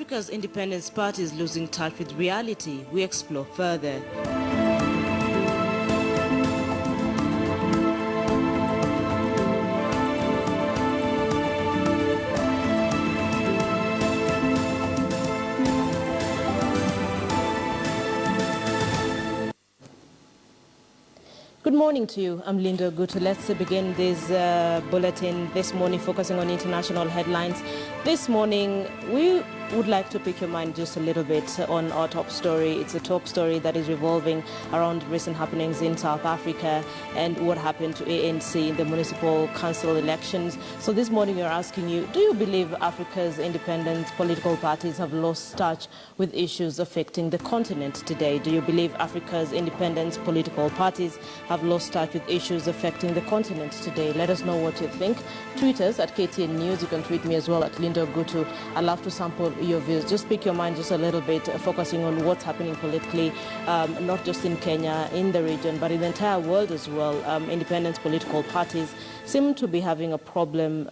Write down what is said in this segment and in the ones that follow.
Africa's independence party is losing touch with reality. We explore further. Good morning to you. I'm Linda Gutu. Let's begin this bulletin this morning focusing on international headlines. This morning, we would like to pick your mind just a little bit on our top story. It's a top story that is revolving around recent happenings in South Africa and what happened to ANC in the municipal council elections. So this morning we're asking you, do you believe Africa's independent political parties have lost touch with issues affecting the continent today? Do you believe Africa's independent political parties have lost touch with issues affecting the continent today? Let us know what you think. Tweet us at KTN News. You can tweet me as well at Linda Gutu. I'd love to sample your views. Just pick your mind just a little bit, focusing on what's happening politically, not just in Kenya, in the region, but in the entire world as well. Independent political parties seem to be having a problem.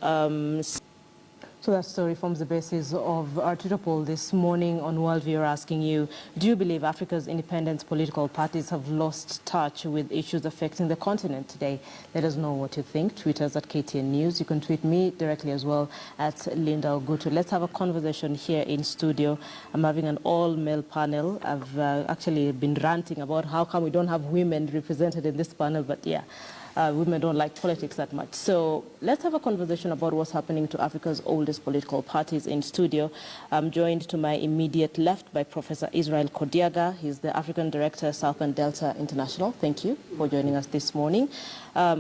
So that story forms the basis of our Twitter poll this morning on Worldview. We're asking you, do you believe Africa's independent political parties have lost touch with issues affecting the continent today? Let us know what you think. Tweet us at KTN News. You can tweet me directly as well at Linda Ogutu. Let's have a conversation here in studio. I'm having an all-male panel. I've actually been ranting about how come we don't have women represented in this panel, but yeah. Women don't like politics that much. So let's have a conversation about what's happening to Africa's oldest political parties in studio. I'm joined to my immediate left by Professor Israel Kodiaga. He's the African Director, Southern Delta International. Thank you for joining us this morning.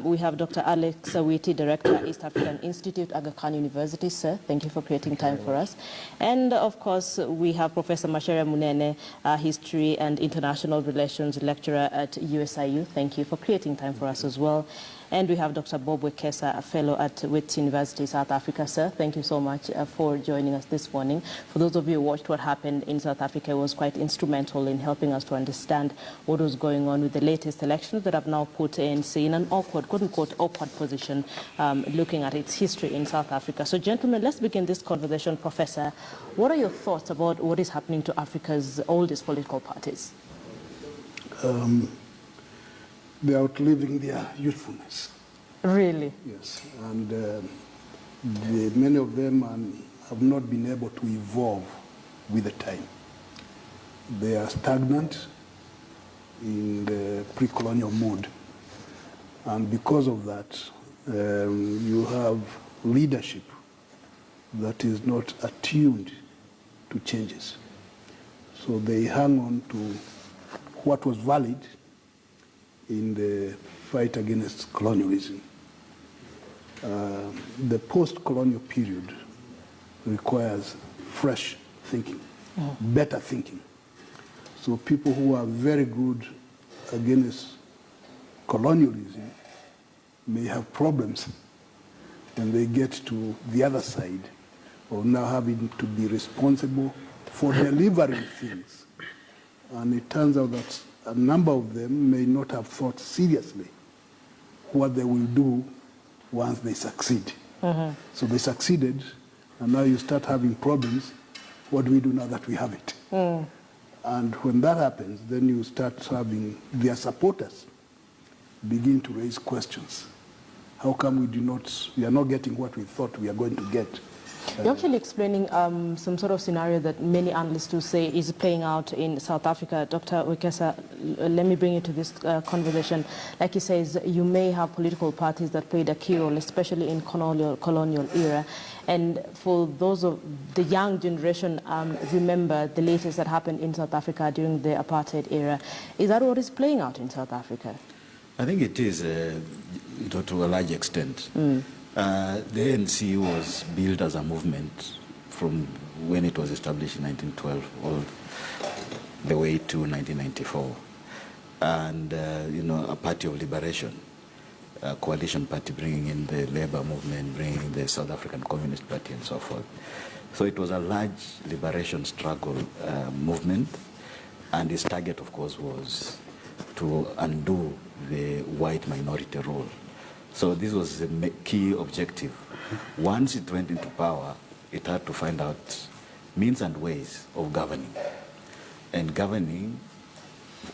We have Dr. Alex Awiti, Director, East African Institute, Aga Khan University. Sir, thank you for creating time for us. And of course, we have Professor Macharia Munene, History and International Relations Lecturer at USIU. Thank you for creating time for us as well. And we have Dr. Bob Wekesa, a fellow at Wits University, South Africa. Sir, thank you so much for joining us this morning. For those of you who watched what happened in South Africa, it was quite instrumental in helping us to understand what was going on with the latest elections that have now put ANC in an awkward, quote-unquote, awkward position, looking at its history in South Africa. So, gentlemen, let's begin this conversation. Professor, what are your thoughts about what is happening to Africa's oldest political parties? They are outliving their youthfulness. Really? Yes, and many of them have not been able to evolve with the time. They are stagnant in the pre-colonial mood, and because of that, you have leadership that is not attuned to changes. So they hang on to what was valid in the fight against colonialism. The post-colonial period requires fresh thinking, better thinking. So people who are very good against colonialism may have problems when they get to the other side of now having to be responsible for delivering things. And it turns out that a number of them may not have thought seriously what they will do once they succeed. So they succeeded, and now you start having problems. What do we do now that we have it? And when that happens, then you start having their supporters begin to raise questions. How come we are not getting what we thought we are going to get? You're actually explaining some sort of scenario that many analysts will say is playing out in South Africa. Dr. Wekesa, let me bring you to this conversation. Like he says, you may have political parties that played a key role, especially in colonial era. And for those of the young generation, remember the latest that happened in South Africa during the apartheid era. Is that what is playing out in South Africa? I think it is to a large extent. The ANC was built as a movement from when it was established in 1912 all the way to 1994. And, a party of liberation, a coalition party bringing in the labor movement, bringing in the South African Communist Party and so forth. So it was a large liberation struggle movement, and its target, of course, was to undo the white minority rule. So this was the key objective. Once it went into power, it had to find out means and ways of governing. And governing,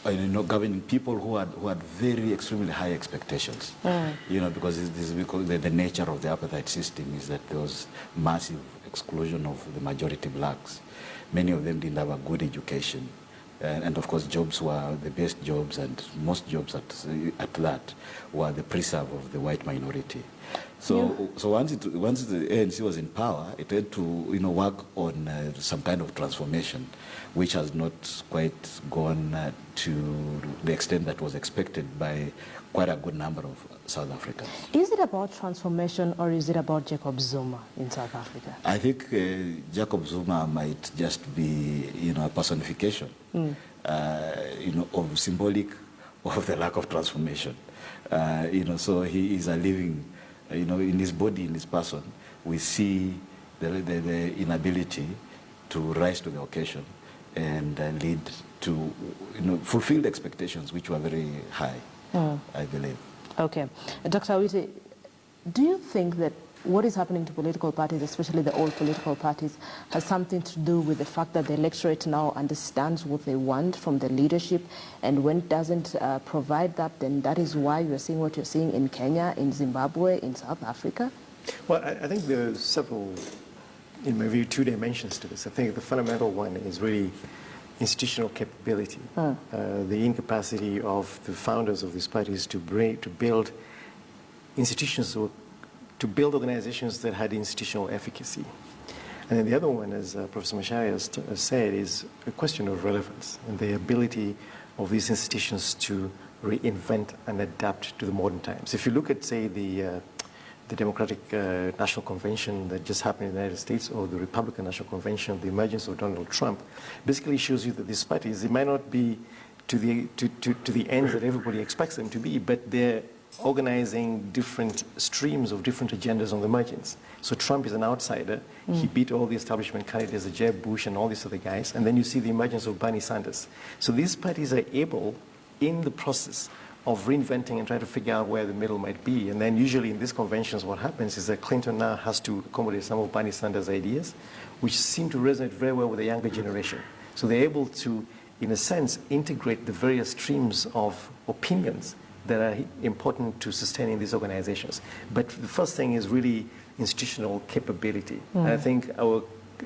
governing people who had very extremely high expectations. Because this is because the nature of the apartheid system is that there was massive exclusion of the majority blacks. Many of them didn't have a good education. And of course, jobs were the best jobs, and most jobs at that were the preserve of the white minority. So once the ANC was in power, it had to work on some kind of transformation, which has not quite gone to the extent that was expected by quite a good number of South Africans. Is it about transformation, or is it about Jacob Zuma in South Africa? I think Jacob Zuma might just be a personification of symbolic of the lack of transformation. So he is a living, in his body, in his person, we see the inability to rise to the occasion and lead to fulfill the expectations, which were very high, I believe. Okay. Dr. Awiti, do you think that what is happening to political parties, especially the old political parties, has something to do with the fact that the electorate now understands what they want from the leadership, and when it doesn't provide that, then that is why you're seeing what you're seeing in Kenya, in Zimbabwe, in South Africa? Well, I think there are several, in my view, two dimensions to this. I think the fundamental one is really institutional capability, the incapacity of the founders of these parties to build institutions, or to build organizations that had institutional efficacy. And then the other one, as Professor Macharia has said, is a question of relevance and the ability of these institutions to reinvent and adapt to the modern times. If you look at, say, the Democratic National Convention that just happened in the United States, or the Republican National Convention, the emergence of Donald Trump, basically shows you that these parties, they might not be to the ends that everybody expects them to be, but they're organizing different streams of different agendas on the margins. So Trump is an outsider. He beat all the establishment candidates, Jeb Bush and all these other guys, and then you see the emergence of Bernie Sanders. So these parties are able, in the process of reinventing and trying to figure out where the middle might be. And then usually in these conventions, what happens is that Clinton now has to accommodate some of Bernie Sanders' ideas, which seem to resonate very well with the younger generation. So they're able to, in a sense, integrate the various streams of opinions that are important to sustaining these organizations. But the first thing is really institutional capability. And I think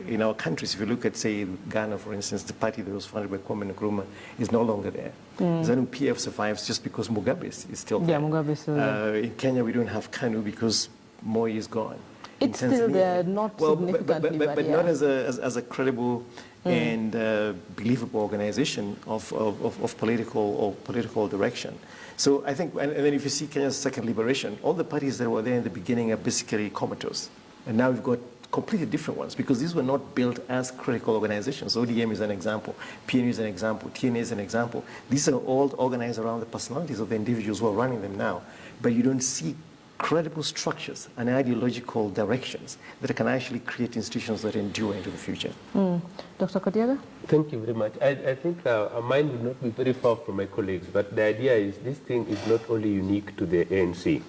in our countries, if you look at, say, Ghana, for instance, the party that was founded by Kwame Nkrumah is no longer there. ZANU-PF survives just because Mugabe is still there. Yeah, Mugabe is still there. In Kenya, we don't have KANU because Moi is gone. It's still there, not significantly, but not as a credible and believable organization of political direction. So I think, and then if you see Kenya's second liberation, all the parties that were there in the beginning are basically comatose. And now we've got completely different ones, because these were not built as critical organizations. ODM is an example, PNU is an example, TNA is an example. These are all organized around the personalities of the individuals who are running them now. But you don't see credible structures and ideological directions that can actually create institutions that endure into the future. Dr. Kodiaga? Thank you very much. I think mine will not be very far from my colleagues, but the idea is this thing is not only unique to the ANC.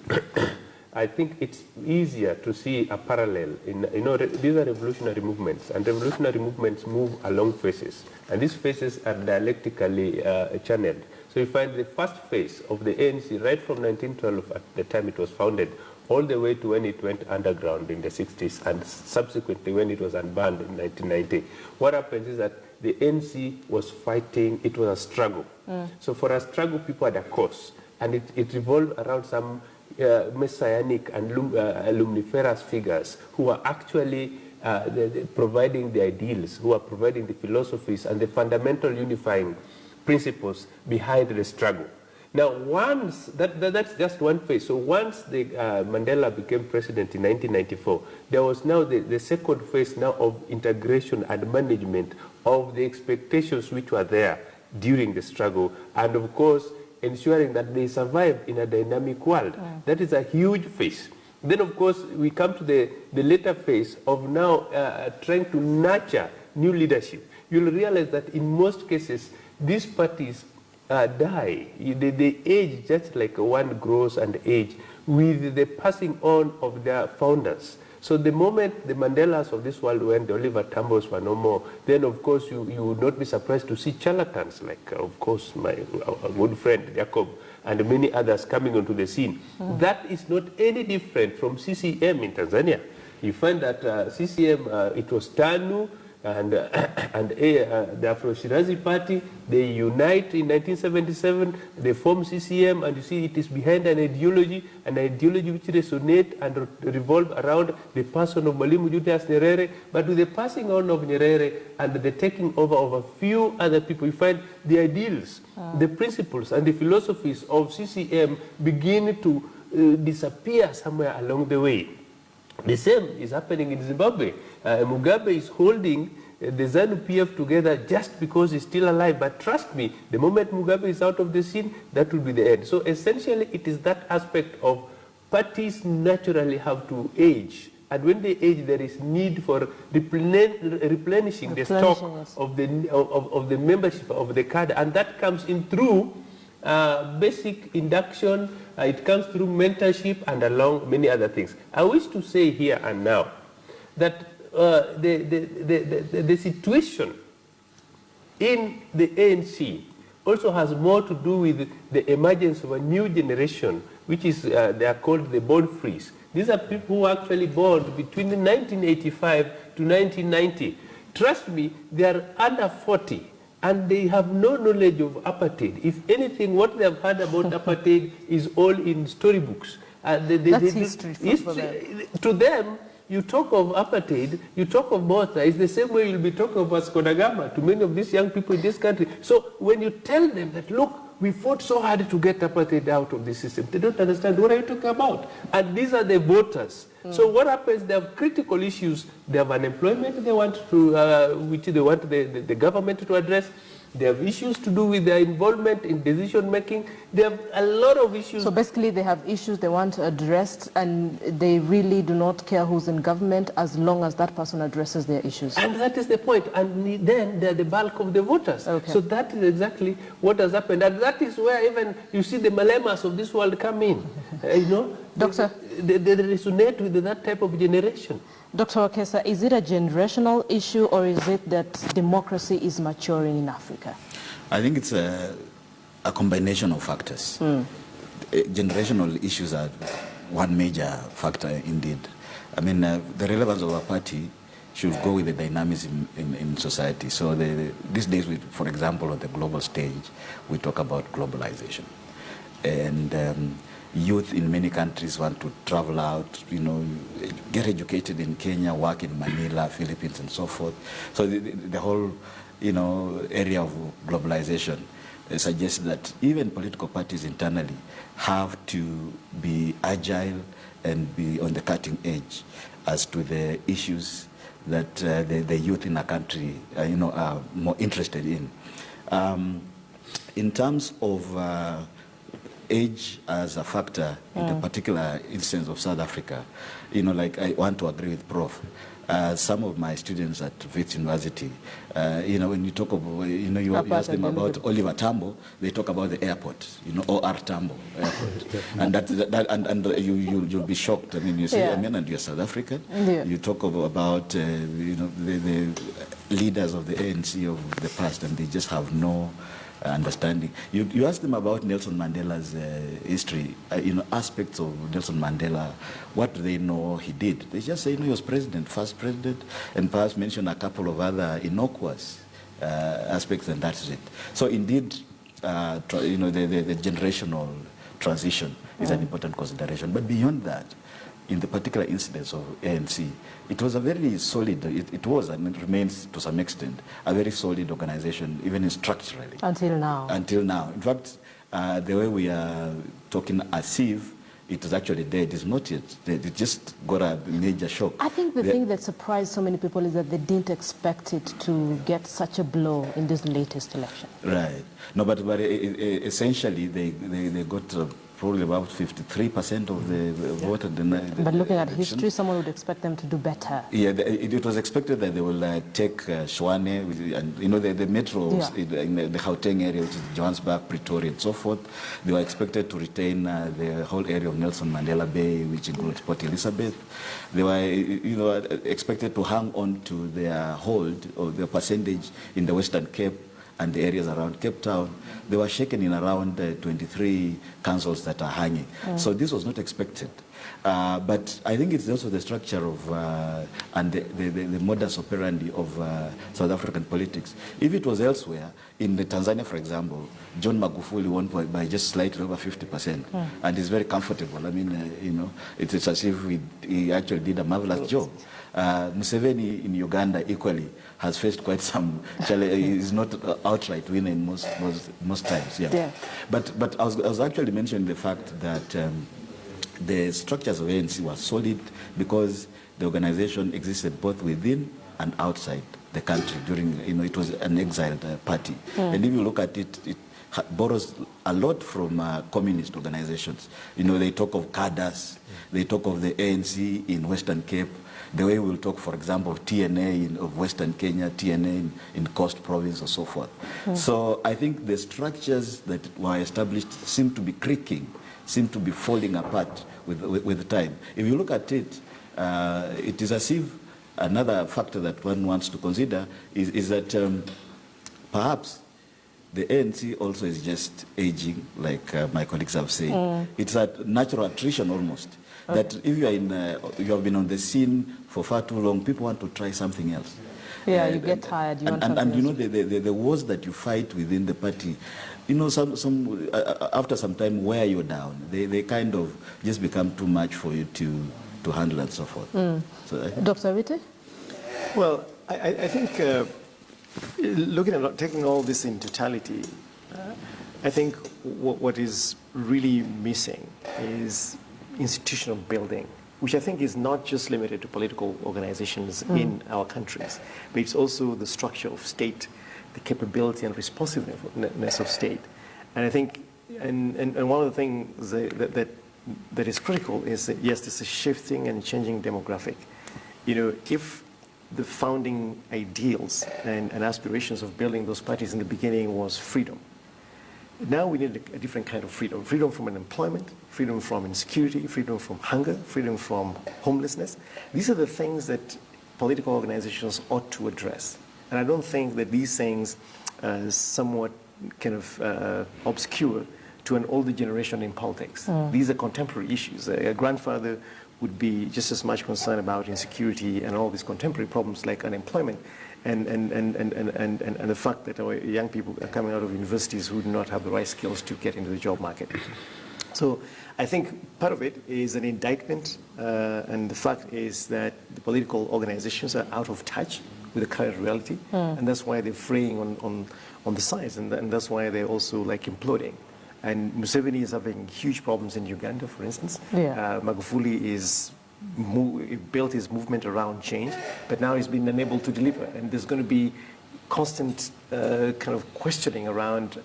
I think it's easier to see a parallel. These are revolutionary movements, and revolutionary movements move along phases, and these phases are dialectically channeled. So you find the first phase of the ANC right from 1912, at the time it was founded, all the way to when it went underground in the 60s, and subsequently when it was unbanned in 1990. What happens is that the ANC was fighting, it was a struggle. So for a struggle, people had a cause, and it revolved around some messianic and lumniferous figures who are actually providing the ideals, who are providing the philosophies and the fundamental unifying principles behind the struggle. Now, once, that's just one phase. So once Mandela became president in 1994, there was now the second phase now of integration and management of the expectations which were there during the struggle, and of course, ensuring that they survive in a dynamic world. That is a huge phase. Then, of course, we come to the later phase of now trying to nurture new leadership. You'll realize that in most cases, these parties die. They age just like one grows and age with the passing on of their founders. So the moment the Mandelas of this world went, the Oliver Tambos were no more, then of course you would not be surprised to see charlatans like, of course, our good friend Jacob and many others coming onto the scene. That is not any different from CCM in Tanzania. You find that CCM, it was TANU, and the Afro-Shirazi Party, they unite in 1977, they form CCM, and you see it is behind an ideology which resonates and revolve around the person of Mwalimu Julius Nyerere. But with the passing on of Nyerere and the taking over of a few other people, you find the ideals, the principles, and the philosophies of CCM begin to disappear somewhere along the way. The same is happening in Zimbabwe. Mugabe is holding the ZANU-PF together just because he's still alive. But trust me, the moment Mugabe is out of the scene, that will be the end. So essentially, it is that aspect of parties naturally have to age. And when they age, there is need for replenishing the stock of the membership of the cadre. And that comes in through basic induction, it comes through mentorship and along many other things. I wish to say here and now that the situation in the ANC also has more to do with the emergence of a new generation, which is, they are called the born frees. These are people who were actually born between 1985 to 1990. Trust me, they are under 40. And they have no knowledge of apartheid. If anything, what they have heard about apartheid is all in storybooks. That's history for them. To them, you talk of apartheid, you talk of Botha, it's the same way you'll be talking of Vasco da Gama to many of these young people in this country. So when you tell them that, look, we fought so hard to get apartheid out of the system, they don't understand what are you talking about. And these are the voters. So what happens, they have critical issues. They have unemployment they want to, which they want the government to address. They have issues to do with their involvement in decision making. They have a lot of issues. So basically they have issues they want addressed, and they really do not care who's in government as long as that person addresses their issues. And that is the point. And then they're the bulk of the voters. Okay. So that is exactly what has happened. And that is where even you see the Malemas of this world come in. You know, Doctor? They resonate with that type of generation. Dr. Wekesa, is it a generational issue, or is it that democracy is maturing in Africa? I think it's a combination of factors. Generational issues are one major factor indeed. I mean, the relevance of a party should go with the dynamism in society. So these days, for example, on the global stage, we talk about globalization. And youth in many countries want to travel out, you know, get educated in Kenya, work in Manila, Philippines, and so forth. So the whole, you know, area of globalization suggests that even political parties internally have to be agile and be on the cutting edge as to the issues that the youth in a country, you know, are more interested in. In terms of age as a factor in the particular instance of South Africa, you know, like I want to agree with Prof. Some of my students at Wits University, you know, when you talk about, you know, you ask them about Oliver Tambo, they talk about the airport, you know, OR Tambo Airport, and you'll be shocked. I mean, you say, I mean, and you're South African. You talk about you know, the leaders of the ANC of the past, and they just have no understanding. You ask them about Nelson Mandela's history, you know, aspects of Nelson Mandela, what do they know he did? They just say, you know, he was president, first president, and perhaps mention a couple of other innocuous aspects, and that's it. So indeed, you know, the generational transition is an important consideration. But beyond that, in the particular incidence of ANC, it was a very solid, it was and it remains to some extent a very solid organization, even structurally. Until now. Until now. In fact, the way we are talking as if it is actually dead is not yet. It just got a major shock. I think the thing that surprised so many people is that they didn't expect it to get such a blow in this latest election. Right. No, but essentially they got probably about 53% of the vote. But looking at history, someone would expect them to do better. Yeah, it was expected that they will take Shwane, and you know the metros in the Gauteng area, which is Johannesburg, Pretoria, and so forth. They were expected to retain the whole area of Nelson Mandela Bay, which includes Port Elizabeth. They were, expected to hang on to their hold or their percentage in the Western Cape and the areas around Cape Town. They were shaken in around 23 councils that are hanging. So this was not expected. But I think it's also the structure of and the modus operandi of South African politics. If it was elsewhere, in Tanzania, for example, John Magufuli won by just slightly over 50%, and he's very comfortable. I mean, it's as if he actually did a marvelous job. Museveni in Uganda equally has faced quite some challenge. He's not outright winning most times. Yeah. But I was actually mentioning the fact that the structures of ANC were solid because the organization existed both within and outside the country during, it was an exiled party. And if you look at it, it borrows a lot from communist organizations. They talk of cadres, they talk of the ANC in Western Cape, the way we'll talk, for example, of TNA of Western Kenya, TNA in Coast Province, or so forth. So I think the structures that were established seem to be creaking, seem to be falling apart with time. If you look at it, it is as if another factor that one wants to consider is that perhaps the ANC also is just aging, like my colleagues have said. It's a natural attrition almost. That if you are you have been on the scene for far too long, people want to try something else. Yeah, you get tired. You want the wars that you fight within the party, after some time wear you down. They kind of just become too much for you to handle and so forth. So Dr. Witte? Well, I think looking at taking all this in totality, I think what is really missing is institutional building, which I think is not just limited to political organizations in our countries, but it's also the structure of state, the capability and responsiveness of state. And I think, and one of the things that is critical is that, yes, there's a shifting and changing demographic. If the founding ideals and aspirations of building those parties in the beginning was freedom, now we need a different kind of freedom. Freedom from unemployment, freedom from insecurity, freedom from hunger, freedom from homelessness. These are the things that political organizations ought to address. And I don't think that these things somewhat kind of obscure to an older generation in politics. These are contemporary issues. A grandfather would be just as much concerned about insecurity and all these contemporary problems like unemployment and the fact that our young people are coming out of universities who do not have the right skills to get into the job market. So I think part of it is an indictment, and the fact is that the political organizations are out of touch with the current reality, and that's why they're fraying on the sides, and that's why they're also like imploding. And Museveni is having huge problems in Uganda, for instance. Magufuli built his movement around change, but now he's been unable to deliver. And there's going to be constant kind of questioning around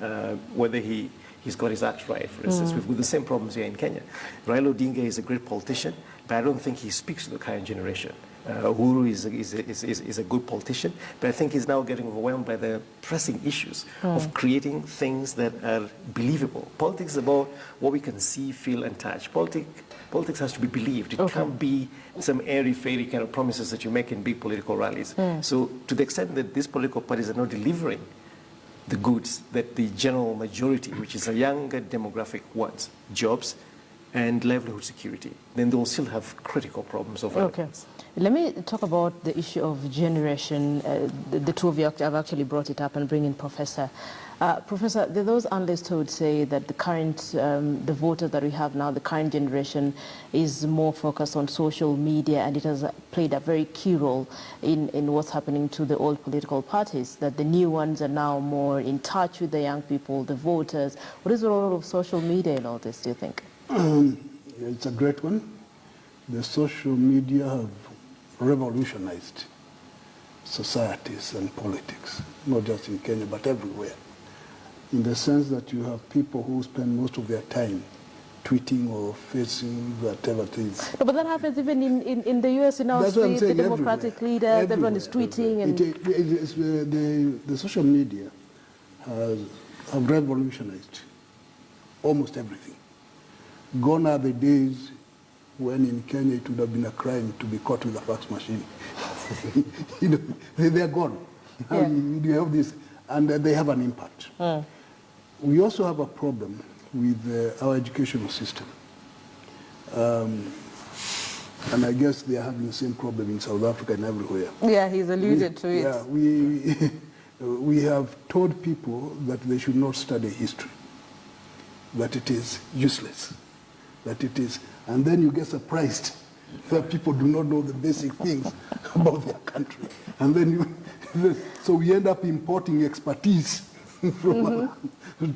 whether he's got his act right, for instance. We've got the same problems here in Kenya. Raila Odinga is a great politician, but I don't think he speaks to the current generation. Uhuru is a good politician, but I think he's now getting overwhelmed by the pressing issues of creating things that are believable. Politics is about what we can see, feel, and touch. Politics has to be believed. It can't be some airy-fairy kind of promises that you make in big political rallies. So to the extent that these political parties are not delivering the goods that the general majority, which is a younger demographic, wants, jobs and livelihood security, then they will still have critical problems of relevance. Let me talk about the issue of generation. The two of you have actually brought it up, and bring in Professor. Professor, there are those analysts who would say that the current, the voters that we have now, the current generation, is more focused on social media, and it has played a very key role in what's happening to the old political parties, that the new ones are now more in touch with the young people, the voters. What is the role of social media in all this, do you think? It's a great one. The social media have revolutionized societies and politics, not just in Kenya, but everywhere, in the sense that you have people who spend most of their time tweeting or facing whatever it is. No, but that happens even in the US. You now That's what I'm see saying, the Democratic leaders, everyone is tweeting. And The social media have revolutionized almost everything. Gone are the days when in Kenya it would have been a crime to be caught with a fax machine. You know, they're gone. Now Yeah. you have this, and they have an impact. We also have a problem with our educational system. And I guess they are having the same problem in South Africa and everywhere. yeah, he's alluded to it. Yeah, we have told people that they should not study history, that it is useless, that it is, and then you get surprised that people do not know the basic things about their country. And then so we end up importing expertise from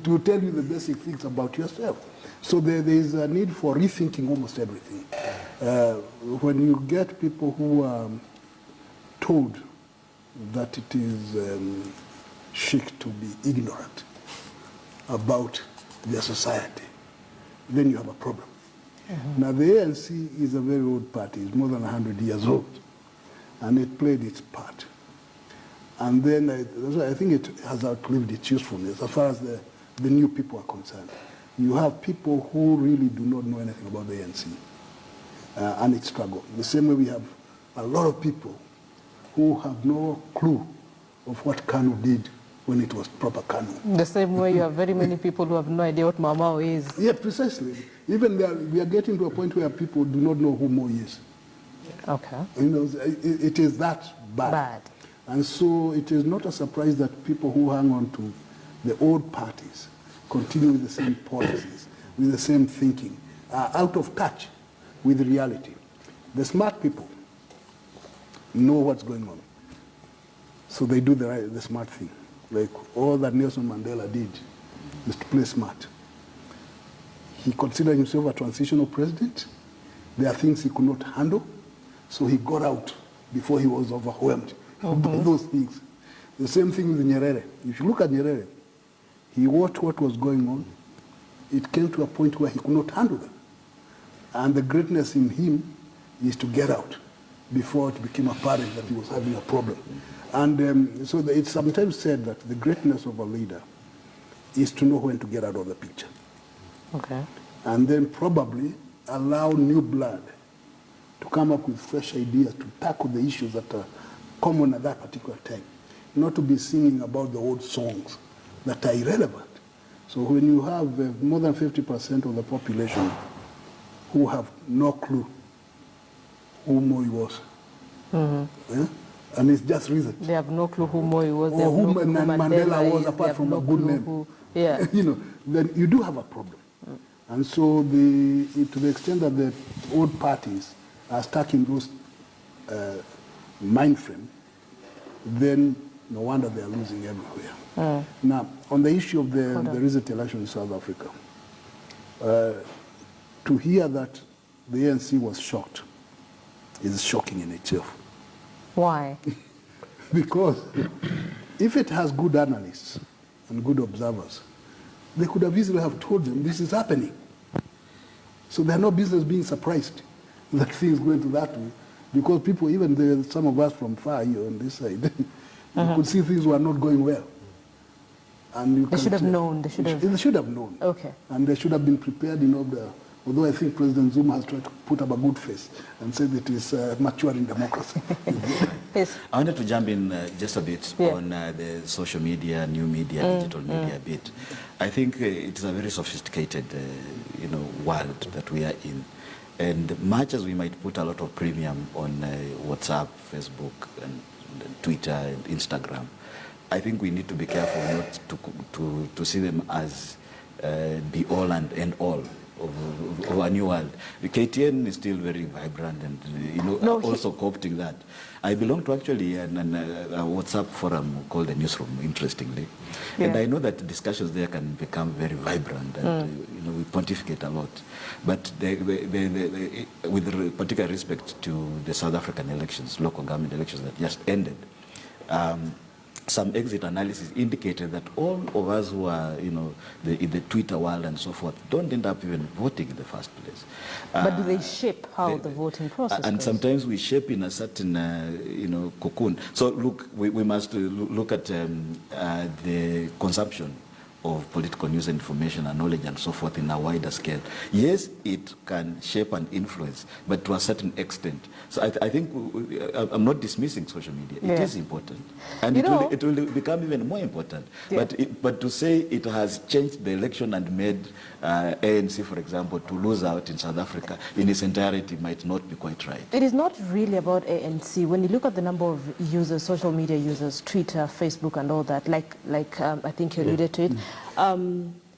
to tell you the basic things about yourself. So there is a need for rethinking almost everything. When you get people who are told that it is chic to be ignorant about their society, then you have a problem. Now the ANC is a very old party, it's more than 100 years old, and it played its part. And then I think it has outlived its usefulness as far as the new people are concerned. You have people who really do not know anything about the ANC and its struggle. The same way we have a lot of people who have no clue of what KANU did when it was proper KANU. The same way you have very many people who have no idea what Mamao is. Yeah, precisely. Even there, we are getting to a point where people do not know who Moi is. Okay. You know, it is that bad. And so it is not a surprise that people who hang on to the old parties continue with the same policies, with the same thinking, are out of touch with reality. The smart people know what's going on, so they do the smart thing. Like all that Nelson Mandela did is to play smart. He considered himself a transitional president. There are things he could not handle, so he got out before he was overwhelmed by those things. The same thing with Nyerere. If you look at Nyerere, he watched what was going on. It came to a point where he could not handle them. And the greatness in him is to get out before it became apparent that he was having a problem. And so it's sometimes said that the greatness of a leader is to know when to get out of the picture. Okay. And then probably allow new blood to come up with fresh ideas to tackle the issues that are common at that particular time. Not to be singing about the old songs that are irrelevant. So when you have more than 50% of the population who have no clue who Moi was, yeah? And it's just reason. They have no clue who Moi was. They Or have who no clue Mandela was, is, apart from a good name. Yeah. You know, then you do have a problem. And so to the extent that the old parties are stuck in those mind frame, then no wonder they are losing everywhere. Now, on the issue of the recent election in South Africa, to hear that the ANC was shocked is shocking in itself. Why? Because if it has good analysts and good observers, they could have easily have told them this is happening. So they have no business being surprised that things go into that way. Because people, even some of us from far here on this side, you could see things were not going well. And They should have known. They should have known. Okay. And they should have been prepared in order. Although I think President Zuma has tried to put up a good face and said that it is maturing democracy. Yes. I wanted to jump in just a bit on the social media, new media, digital media bit. I think it's a very sophisticated, world that we are in. And much as we might put a lot of premium on WhatsApp, Facebook, and Twitter, and Instagram, I think we need to be careful not to see them as the all and end all of a new world. The KTN is still very vibrant and also co-opting that. I belong to actually a WhatsApp forum called the Newsroom, interestingly. Yeah. And I know that discussions there can become very vibrant and we pontificate a lot. But with particular respect to the South African elections, local government elections that just ended, some exit analysis indicated that all of us who are, in the Twitter world and so forth, don't end up even voting in the first place. But do they shape how the voting process And goes? sometimes we shape in a certain, cocoon. So look, we must look at the consumption of political news and information and knowledge and so forth in a wider scale. Yes, it can shape and influence, but to a certain extent. So I think I'm not dismissing social media. It is important, and it will become even more important. Yeah. But to say it has changed the election and made ANC, for example, to lose out in South Africa in its entirety might not be quite right. It is not really about ANC. When you look at the number of users, social media users, Twitter, Facebook, and all that, like I think you alluded to it,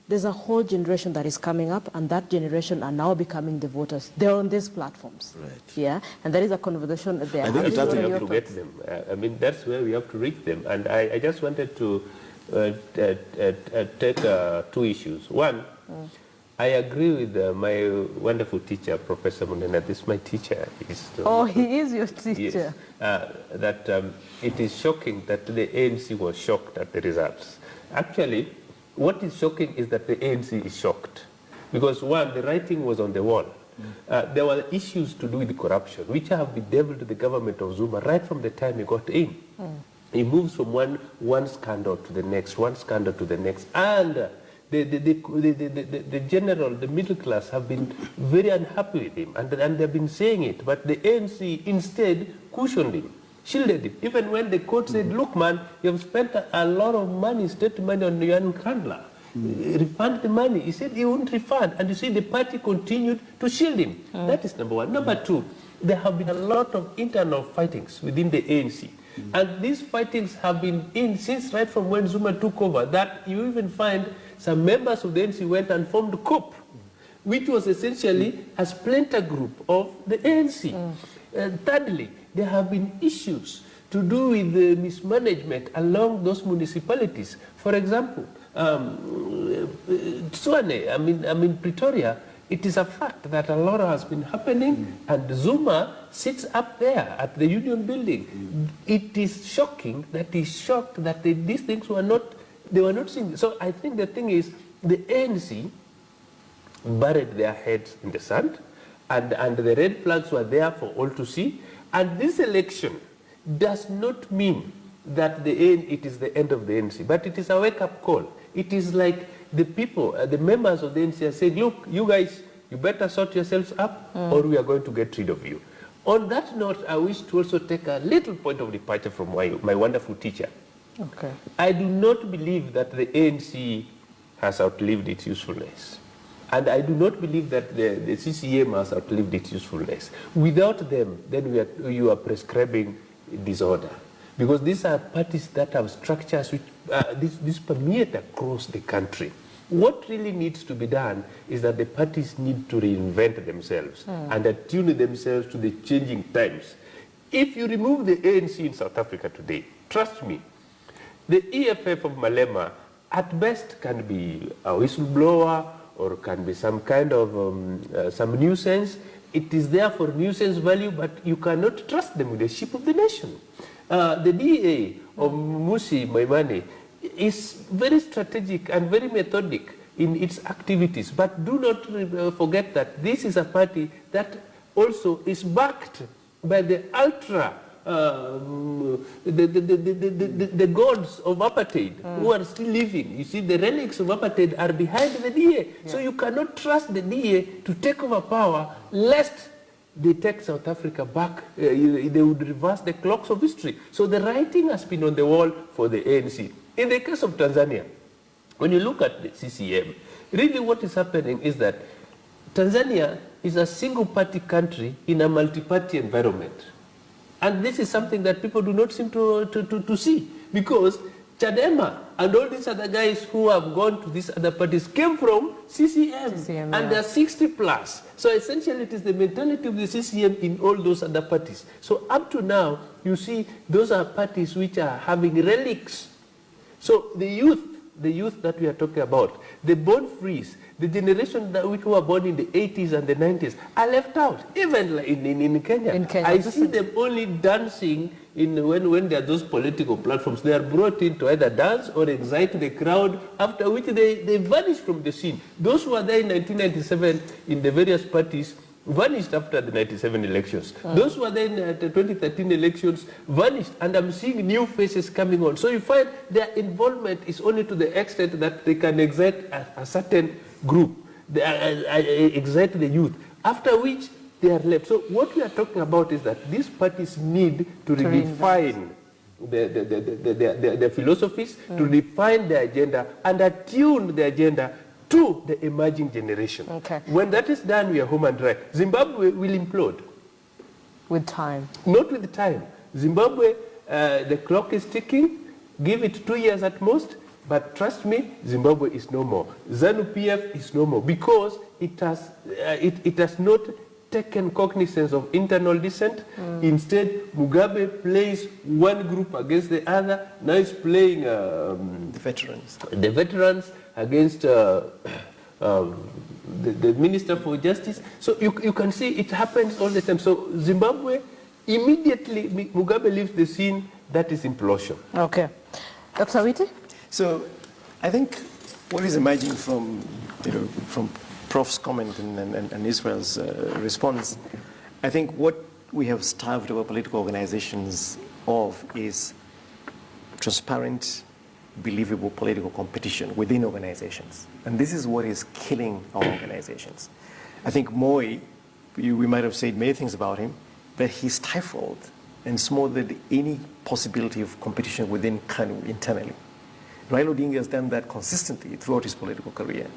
there's a whole generation that is coming up, and that generation are now becoming the voters. They're on these platforms. Right. Yeah, and there is a conversation there. I think it We has have to get them. I mean, that's where we have to reach them. And I just wanted to take two issues. One, I agree with my wonderful teacher, Professor Munena. This is my teacher. Oh, he is your teacher. Yes, that it is shocking that the ANC was shocked at the results. Actually, what is shocking is that the ANC is shocked. Because one, the writing was on the wall. There were issues to do with corruption, which have bedeviled the government of Zuma right from the time he got in. He moves from one scandal to the next, one scandal to the next. And the general, the middle class have been very unhappy with him. And they've been saying it. But the ANC instead cushioned him, shielded him. Even when the court said, look, man, you have spent a lot of money, state money on Johan Kandla. Refund the money. He said he wouldn't refund. And you see, the party continued to shield him. That is number one. Number two, there have been a lot of internal fightings within the ANC. And these fightings have been in since right from when Zuma took over, that you even find some members of the ANC went and formed COP, which was essentially a splinter group of the ANC. Thirdly, there have been issues to do with the mismanagement along those municipalities. For example, Tshwane, I mean Pretoria, it is a fact that a lot has been happening, and Zuma sits up there at the Union Building. It is shocking that he's shocked that these things were not seen. So I think the thing is, the ANC buried their heads in the sand, and the red flags were there for all to see. And this election does not mean that it is the end of the ANC, but it is a wake-up call. It is like the people, the members of the ANC are saying, look, you guys, you better sort yourselves up or we are going to get rid of you. On that note, I wish to also take a little point of departure from my wonderful teacher. Okay. I do not believe that the ANC has outlived its usefulness. And I do not believe that the CCM has outlived its usefulness. Without them, then you are prescribing disorder. Because these are parties that have structures which this permeate across the country. What really needs to be done is that the parties need to reinvent themselves and attune themselves to the changing times. If you remove the ANC in South Africa today, trust me, the EFF of Malema at best can be a whistleblower or can be some kind of some nuisance. It is there for nuisance value, but you cannot trust them with the ship of the nation. The DA of Musi Maimane is very strategic and very methodic in its activities, but do not forget that this is a party that also is backed by the ultra, the gods of apartheid who are still living. You see, the relics of apartheid are behind the DA. Yeah. So you cannot trust the DA to take over power lest they take South Africa back. They would reverse the clocks of history. So the writing has been on the wall for the ANC. In the case of Tanzania, when you look at the CCM, really what is happening is that Tanzania is a single-party country in a multi-party environment. And this is something that people do not seem to see, because Chadema and all these other guys who have gone to these other parties came from CCM and they're 60 plus. So essentially it is the mentality of the CCM in all those other parties. So up to now, you see those are parties which are having relics. So the youth that we are talking about, the born frees, the generation which were born in the 80s and the 90s are left out. Even in Kenya, I see them only dancing when there are those political platforms, they are brought in to either dance or excite the crowd, after which they vanish from the scene. Those who were there in 1997 in the various parties vanished after the 97 elections. Those who were there in the 2013 elections vanished, and I'm seeing new faces coming on. So you find their involvement is only to the extent that they can excite a certain group, excite the youth, after which they are left. So what we are talking about is that these parties need to redefine their philosophies, to define their agenda, and attune the agenda to the emerging generation. Okay. When that is done, we are home and dry. Zimbabwe will implode. With time. Not with time. Zimbabwe, the clock is ticking. Give it 2 years at most. But trust me, Zimbabwe is no more. ZANU-PF is no more, because it has not taken cognizance of internal dissent. Instead, Mugabe plays one group against the other. Now he's playing The veterans. the veterans against the Minister for Justice. So you can see it happens all the time. So Zimbabwe, immediately Mugabe leaves the scene, that is implosion. Okay. Dr. Witi? So I think what is emerging from, from Prof's comment and Israel's response, I think what we have starved our political organizations of is transparent, believable political competition within organizations. And this is what is killing our organizations. I think Moi, we might have said many things about him, but he stifled and smothered any possibility of competition within KANU internally. Raila Odinga has done that consistently throughout his political career.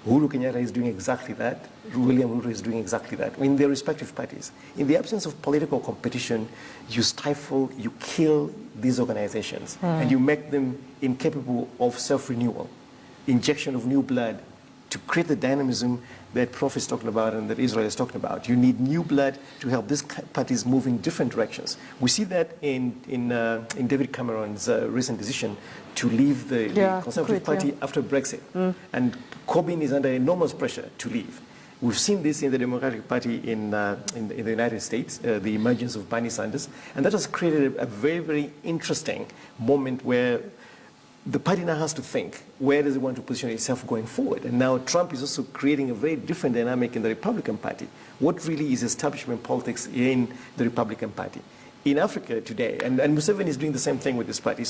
Uhuru Kenyatta is doing exactly that. William Ruto is doing exactly that in their respective parties. In the absence of political competition, you stifle, you kill these organizations, and you make them incapable of self-renewal, injection of new blood to create the dynamism that Prof is talking about and that Israel is talking about. You need new blood to help these parties move in different directions. We see that in David Cameron's recent decision to leave the Conservative Party after Brexit. And Corbyn is under enormous pressure to leave. We've seen this in the Democratic Party in the United States, the emergence of Bernie Sanders, and that has created a very, very interesting moment where the party now has to think, where does it want to position itself going forward? And now Trump is also creating a very different dynamic in the Republican Party. What really is establishment politics in the Republican Party? In Africa today, and Museveni is doing the same thing with this party,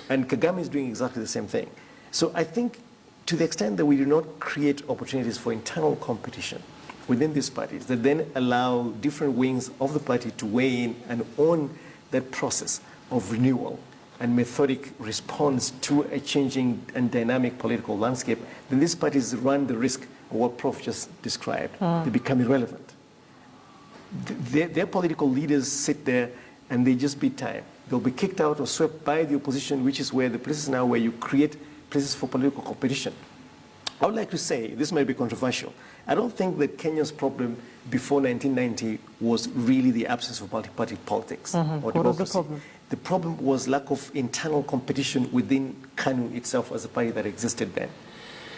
and Kagame is doing exactly the same thing. So I think to the extent that we do not create opportunities for internal competition within these parties that then allow different wings of the party to weigh in and own that process of renewal and methodic response to a changing and dynamic political landscape, then these parties run the risk of what Prof just described. They become irrelevant. Their political leaders sit there and they just beat time. They'll be kicked out or swept by the opposition, which is where the places now where you create places for political competition. I would like to say, this might be controversial, I don't think that Kenya's problem before 1990 was really the absence of multi-party politics or democracy. What was the problem? The problem was lack of internal competition within KANU itself as a party that existed then.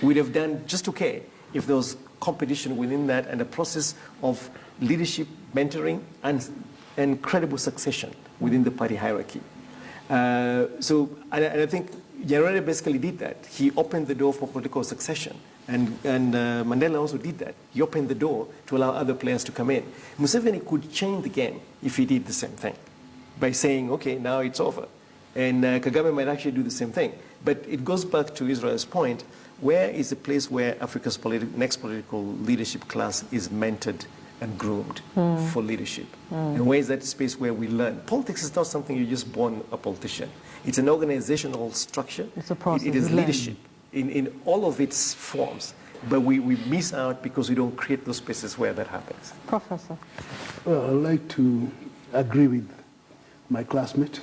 We'd have done just okay if there was competition within that and a process of leadership, mentoring, and credible succession within the party hierarchy. So I think Nyerere basically did that. He opened the door for political succession. And Mandela also did that. He opened the door to allow other players to come in. Museveni could change the game if he did the same thing by saying, okay, now it's over. And Kagame might actually do the same thing. But it goes back to Israel's point, where is the place where Africa's next political leadership class is mentored and groomed for leadership? And where is that space where we learn? Politics is not something you're just born a politician. It's an organizational structure. It's a process. It is leadership in all of its forms. But we miss out because we don't create those spaces where that happens. Professor. Well, I'd like to agree with my classmate.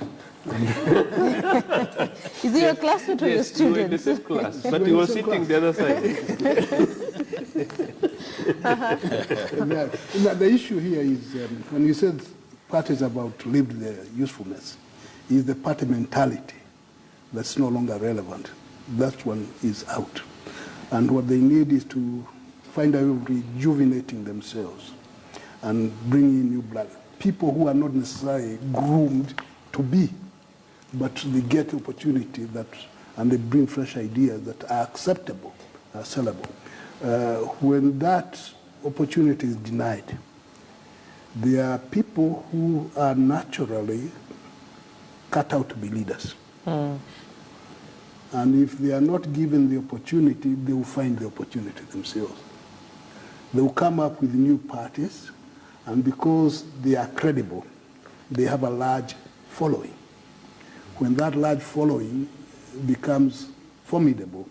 Is he your classmate or your Yes, you were in the student? same class, but you were sitting the other side. The issue here is when you said parties about to leave their usefulness, is the party mentality that's no longer relevant. That one is out. And what they need is to find a way of rejuvenating themselves and bring in new blood. People who are not necessarily groomed to be, but they get the opportunity that, and they bring fresh ideas that are acceptable, are sellable. When that opportunity is denied, there are people who are naturally cut out to be leaders. And if they are not given the opportunity, they will find the opportunity themselves. They will come up with new parties, and because they are credible, they have a large following. When that large following becomes formidable,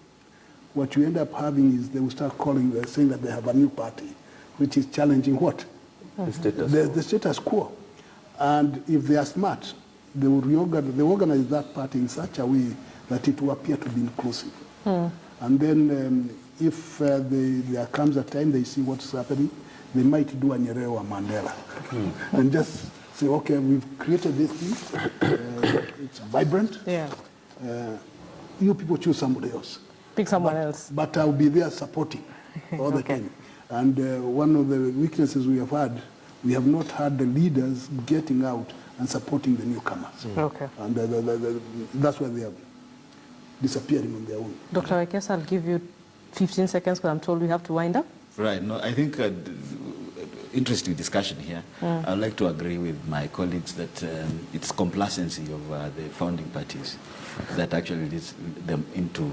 what you end up having is they will start saying that they have a new party, which is challenging what? The status quo. And if they are smart, they will organize that party in such a way that it will appear to be inclusive. And then if there comes a time they see what's happening, they might do a Nyerere or Mandela and just say, okay, we've created this thing, it's vibrant. Yeah. You people choose somebody else. Pick someone else. But I'll be there supporting all the time. And one of the weaknesses we have had, we have not had the leaders getting out and supporting the newcomers. Okay. And that's why they are disappearing on their own. Dr. Wekesa, I'll give you 15 seconds because I'm told we have to wind up. Right. No, I think interesting discussion here. I'd like to agree with my colleagues that it's complacency of the founding parties that actually leads them into,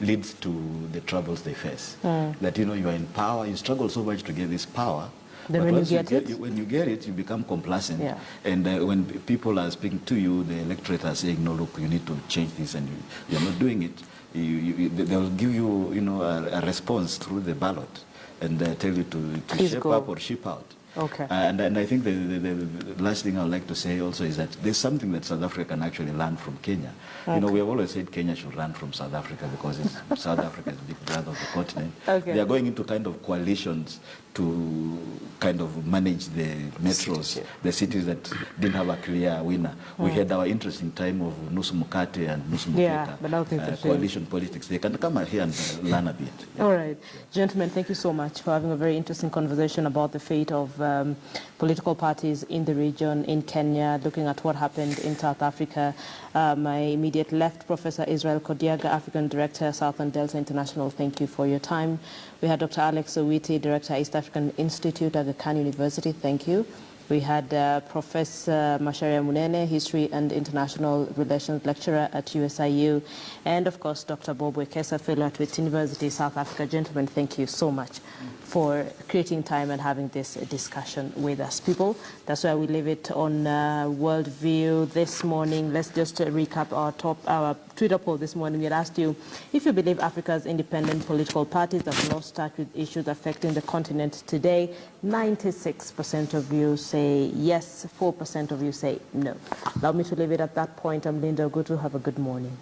leads to the troubles they face. That, you are in power, you struggle so much to get this power. Then but when once you get it? when you get it, you become complacent. Yeah. And when people are speaking to you, the electorate are saying, no, look, you need to change this, and you're not doing it. They'll give you, a response through the ballot and tell you to shape up or ship out. Okay. And I think the last thing I would like to say also is that there's something that South Africa can actually learn from Kenya. Okay. We have always said Kenya should learn from South Africa because South Africa is the big brother of the continent. Okay. They are going into kind of coalitions to kind of manage the metros, the cities that didn't have a clear winner. We had our interesting time of Nusu Mukate and Nusu Muketa, but I don't think coalition politics. They can come here and learn a bit. All right. Gentlemen, thank you so much for having a very interesting conversation about the fate of political parties in the region, in Kenya, looking at what happened in South Africa. My immediate left, Professor Israel Kodiaga, African Director, Southern Delta International, thank you for your time. We had Dr. Alex Owiti, Director, East African Institute at the Khan University, thank you. We had Professor Macharia Munene, History and International Relations Lecturer at USIU, and of course, Dr. Bob Wekesa, Fellow at Wits University, South Africa. Gentlemen, thank you so much for creating time and having this discussion with us. People, that's why we leave it on Worldview this morning. Let's just recap our Twitter poll this morning. We had asked you if you believe Africa's independent political parties have lost touch with issues affecting the continent today. 96% of you say yes, 4% of you say no. Allow me to leave it at that point. I'm Linda Ogutu. Have a good morning.